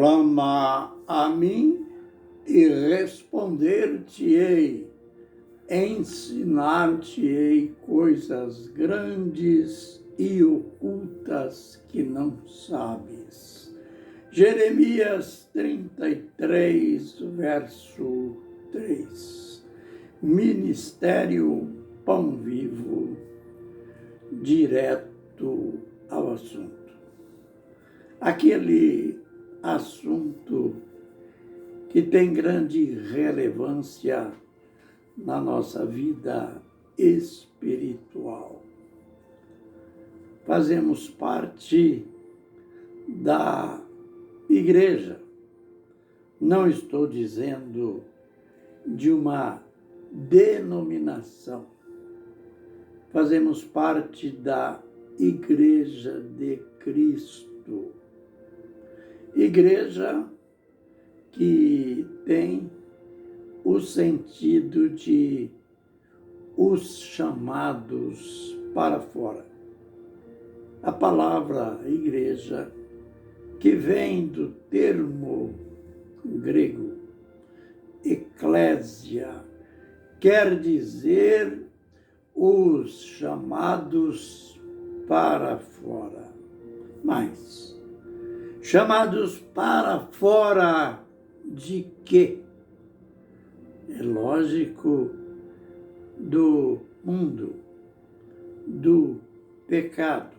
Clama a mim e responder-te-ei, ensinar-te-ei coisas grandes e ocultas que não sabes. Jeremias 33, verso 3. Ministério Pão Vivo, direto ao assunto. Aquele assunto que tem grande relevância na nossa vida espiritual. Fazemos parte da igreja. Não estou dizendo de uma denominação. Fazemos parte da Igreja de Cristo. Igreja que tem o sentido de os chamados para fora. A palavra igreja, que vem do termo grego eclésia, quer dizer os chamados para fora. Mas chamados para fora de quê? É lógico, do mundo, do pecado.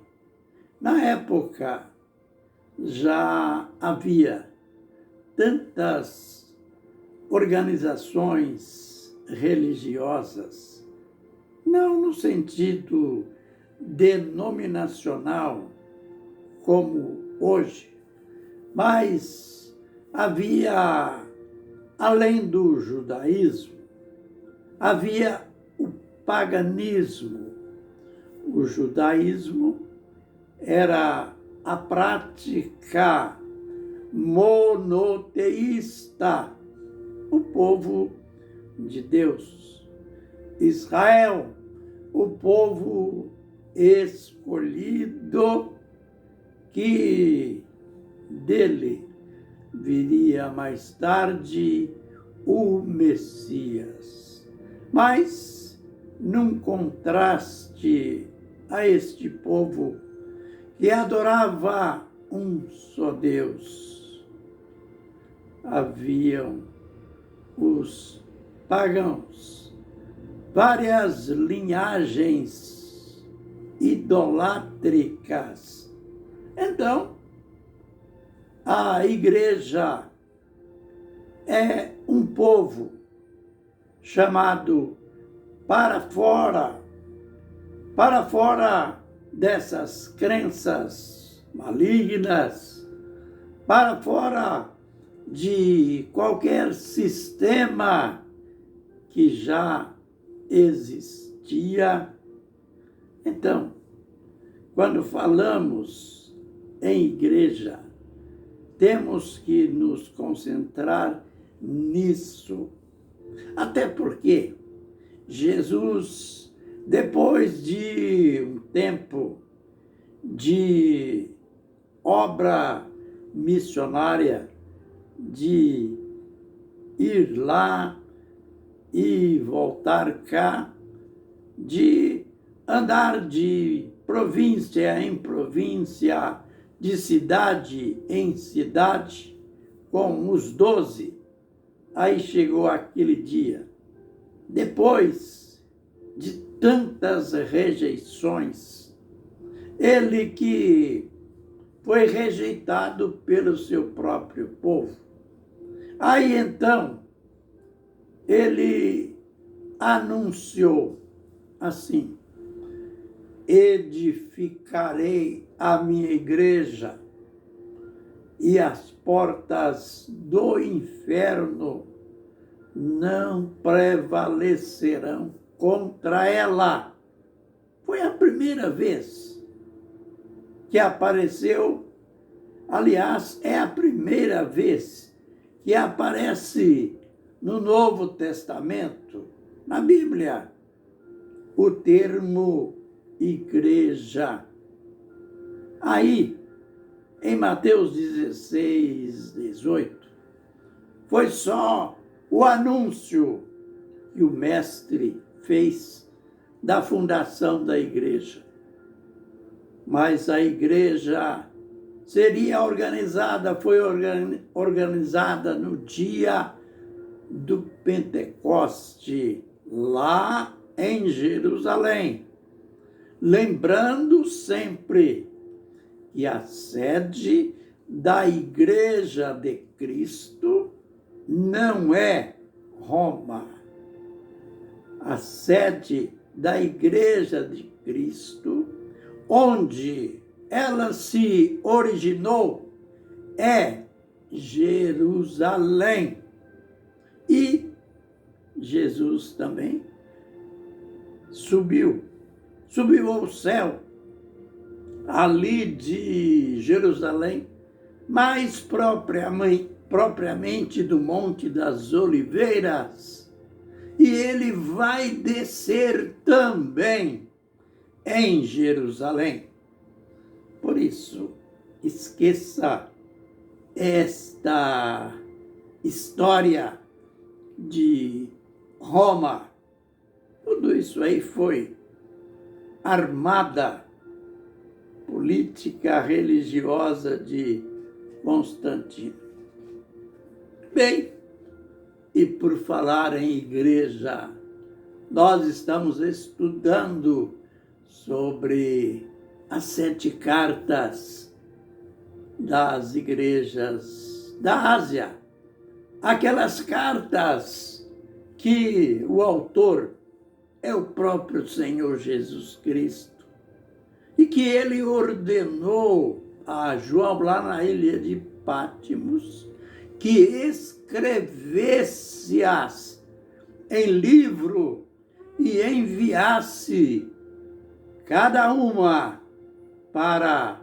Na época já havia tantas organizações religiosas, não no sentido denominacional como hoje, mas havia, além do judaísmo, havia o paganismo. O judaísmo era a prática monoteísta, o povo de Deus. Israel, o povo escolhido, que dele viria mais tarde o Messias. Mas, num contraste a este povo que adorava um só Deus, haviam os pagãos, várias linhagens idolátricas. Então, a igreja é um povo chamado para fora dessas crenças malignas, para fora de qualquer sistema que já existia. Então, quando falamos em igreja, temos que nos concentrar nisso. Até porque Jesus, depois de um tempo de obra missionária, de ir lá e voltar cá, de andar de província em província, de cidade em cidade, com os 12, aí chegou aquele dia. Depois de tantas rejeições, ele que foi rejeitado pelo seu próprio povo. Aí então, ele anunciou assim: edificarei a minha igreja e as portas do inferno não prevalecerão contra ela. Foi a primeira vez que apareceu, aliás, é a primeira vez que aparece no Novo Testamento, na Bíblia, o termo igreja. Aí em Mateus 16, 18, foi só o anúncio que o mestre fez da fundação da igreja. Mas a igreja seria organizada, foi organizada no dia do Pentecoste, lá em Jerusalém. Lembrando sempre que a sede da Igreja de Cristo não é Roma. A sede da Igreja de Cristo, onde ela se originou, é Jerusalém. E Jesus também subiu ao céu, ali de Jerusalém, mais propriamente do Monte das Oliveiras. E ele vai descer também em Jerusalém. Por isso, esqueça esta história de Roma. Tudo isso aí foi armada política religiosa de Constantino. Bem, e por falar em igreja, nós estamos estudando sobre as 7 cartas das igrejas da Ásia. Aquelas cartas que o autor é o próprio Senhor Jesus Cristo e que ele ordenou a João lá na ilha de Patmos que escrevesse-as em livro e enviasse cada uma para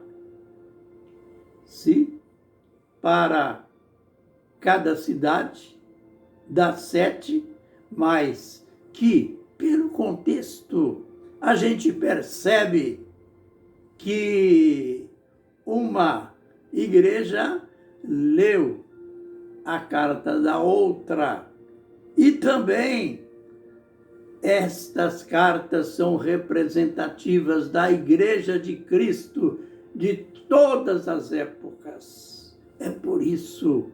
cada cidade das 7, mas que, pelo contexto, a gente percebe que uma igreja leu a carta da outra. E também estas cartas são representativas da Igreja de Cristo de todas as épocas. É por isso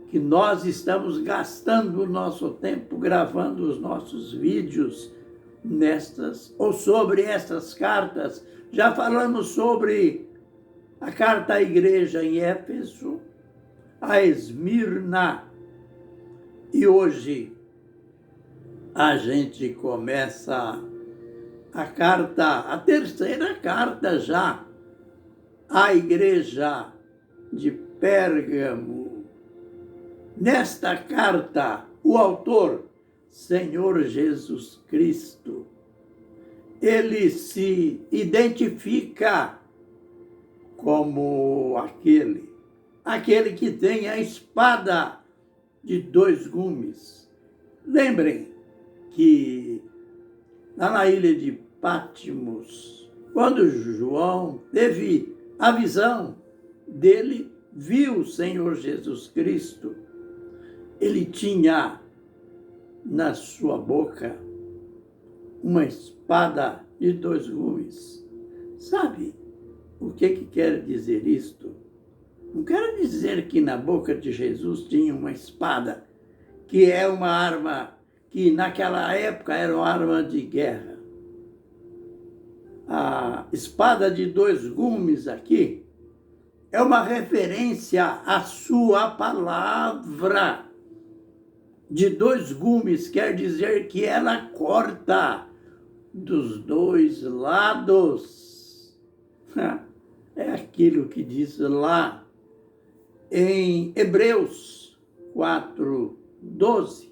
que nós estamos gastando o nosso tempo gravando os nossos vídeos sobre estas cartas. Já falamos sobre a carta à igreja em Éfeso, a Esmirna, e hoje a gente começa a terceira carta já, à igreja de Pérgamo. Nesta carta, o autor, Senhor Jesus Cristo, ele se identifica como aquele que tem a espada de 2 gumes. Lembrem que lá na ilha de Patmos, quando João teve a visão dele, viu o Senhor Jesus Cristo, ele tinha na sua boca uma espada de 2 gumes. Sabe o que quer dizer isto? Não quero dizer que na boca de Jesus tinha uma espada, que é uma arma que naquela época era uma arma de guerra. A espada de 2 gumes aqui é uma referência à sua palavra. De 2 gumes quer dizer que ela corta dos 2 lados. É aquilo que diz lá em Hebreus 4:12.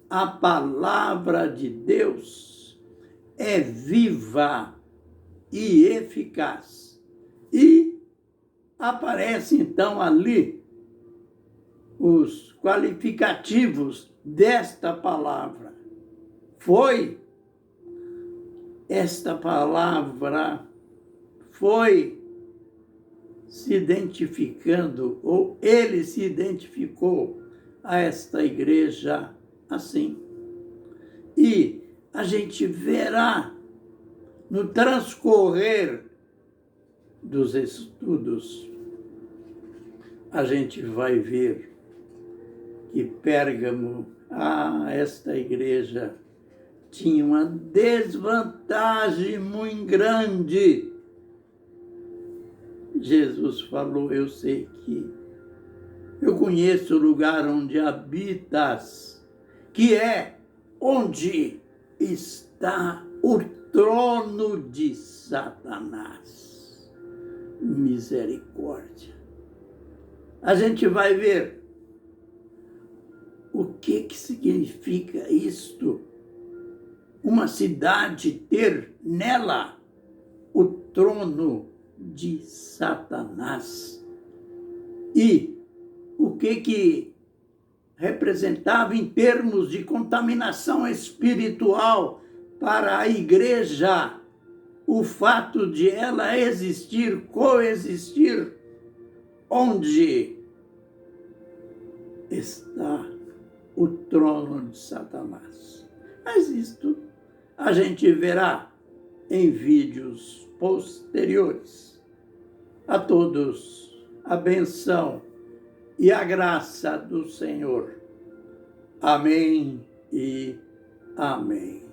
A palavra de Deus é viva e eficaz. E aparece então ali os qualificativos desta palavra. Esta palavra foi se identificando, ou ele se identificou a esta igreja assim. E a gente verá no transcorrer dos estudos, a gente vai ver que Pérgamo, esta igreja, tinha uma desvantagem muito grande. Jesus falou, eu sei que eu conheço o lugar onde habitas, que é onde está o trono de Satanás. Misericórdia. A gente vai ver o que significa isto. Uma cidade ter nela o trono de Satanás. E o que representava em termos de contaminação espiritual para a igreja o fato de ela existir, coexistir, onde está o trono de Satanás. Mas isto a gente verá em vídeos posteriores. A todos a benção e a graça do Senhor. Amém e amém.